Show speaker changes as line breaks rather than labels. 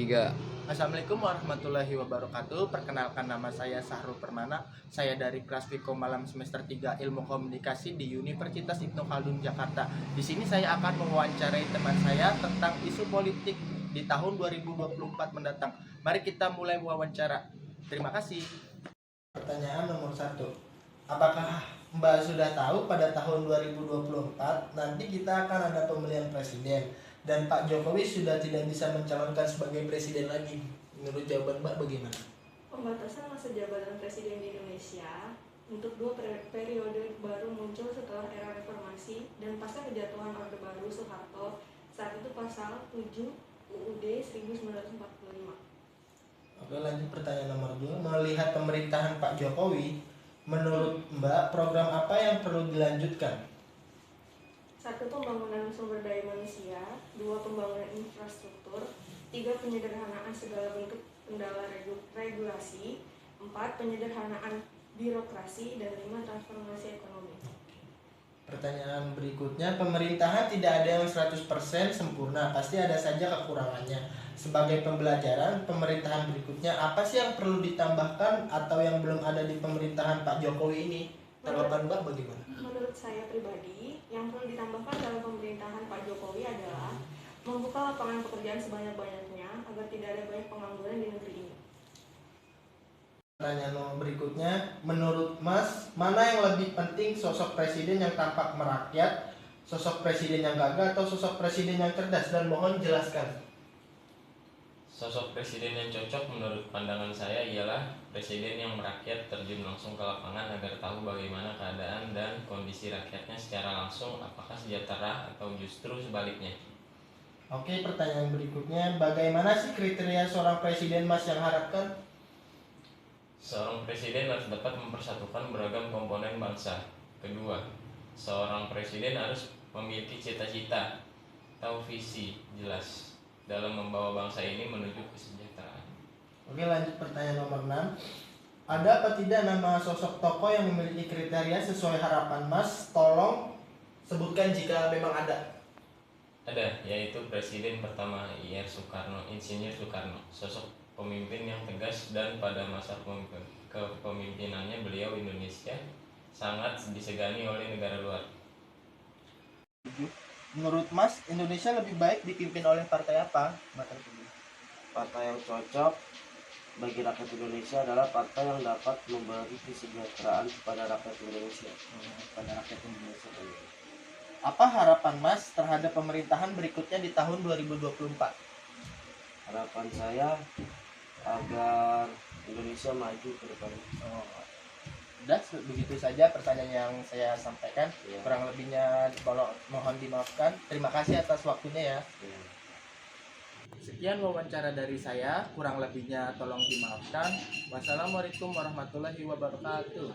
3.
Assalamualaikum warahmatullahi wabarakatuh. Perkenalkan, nama saya Sahrul Permana. Saya dari kelas Fiko Malam semester 3 Ilmu Komunikasi di Universitas Ibnu Khaldun Jakarta. Di sini saya akan mewawancarai teman saya tentang isu politik di tahun 2024 mendatang. Mari kita mulai wawancara. Terima kasih. Pertanyaan nomor 1. Apakah Mbak sudah tahu pada tahun 2024 nanti kita akan ada pemilihan presiden dan Pak Jokowi sudah tidak bisa mencalonkan sebagai presiden lagi? Menurut jawaban Mbak bagaimana?
Pembatasan masa jabatan presiden di Indonesia untuk 2 periode baru muncul setelah era reformasi dan pasca kejatuhan Orde Baru Soeharto, saat itu pasal 7 UUD 1945.
Oke, lanjut pertanyaan nomor 2. Melihat pemerintahan Pak Jokowi, menurut Mbak program apa yang perlu dilanjutkan?
1. Pembangunan sumber daya manusia. 2. Pembangunan infrastruktur. 3. Penyederhanaan segala bentuk kendala regulasi. 4. Penyederhanaan birokrasi. Dan 5. Transformasi ekonomi.
Pertanyaan berikutnya, pemerintahan tidak ada yang 100% sempurna, pasti ada saja kekurangannya. Sebagai pembelajaran, pemerintahan berikutnya apa sih yang perlu ditambahkan atau yang belum ada di pemerintahan Pak Jokowi ini? Tanggapan Mbak bagaimana?
Menurut saya pribadi, yang perlu ditambahkan dalam pemerintahan Pak Jokowi adalah membuka lapangan pekerjaan sebanyak-banyaknya agar tidak ada banyak pengangguran di negeri ini.
Pertanyaan nomor berikutnya, menurut Mas, mana yang lebih penting, sosok presiden yang tampak merakyat, sosok presiden yang gagah, atau sosok presiden yang cerdas? Dan mohon jelaskan.
Sosok presiden yang cocok menurut pandangan saya ialah presiden yang merakyat, terjun langsung ke lapangan agar tahu bagaimana keadaan dan kondisi rakyatnya secara langsung, apakah sejahtera atau justru sebaliknya.
Oke, pertanyaan berikutnya, bagaimana sih kriteria seorang presiden Mas yang harapkan?
Seorang presiden harus dapat mempersatukan beragam komponen bangsa. Kedua, seorang presiden harus memiliki cita-cita atau visi jelas dalam membawa bangsa ini menuju kesejahteraan.
Oke, lanjut pertanyaan nomor 6. Ada apa tidak nama sosok tokoh yang memiliki kriteria sesuai harapan Mas? Tolong sebutkan jika memang ada.
Ada, yaitu Presiden pertama IR Soekarno, Insinyur Soekarno, sosok pemimpin yang tegas dan pada masa kepemimpinannya beliau Indonesia sangat disegani oleh negara luar.
Menurut Mas, Indonesia lebih baik dipimpin oleh partai apa?
Partai yang cocok bagi rakyat Indonesia adalah partai yang dapat memberi kesejahteraan kepada rakyat Indonesia.
Apa harapan Mas terhadap pemerintahan berikutnya di tahun 2024?
Harapan saya agar Indonesia maju ke depan.
Udah, begitu saja pertanyaan yang saya sampaikan.
Ya.
Kurang lebihnya mohon dimaafkan. Terima kasih atas waktunya ya.
Ya.
Sekian wawancara dari saya, kurang lebihnya tolong dimaafkan. Wassalamualaikum warahmatullahi wabarakatuh.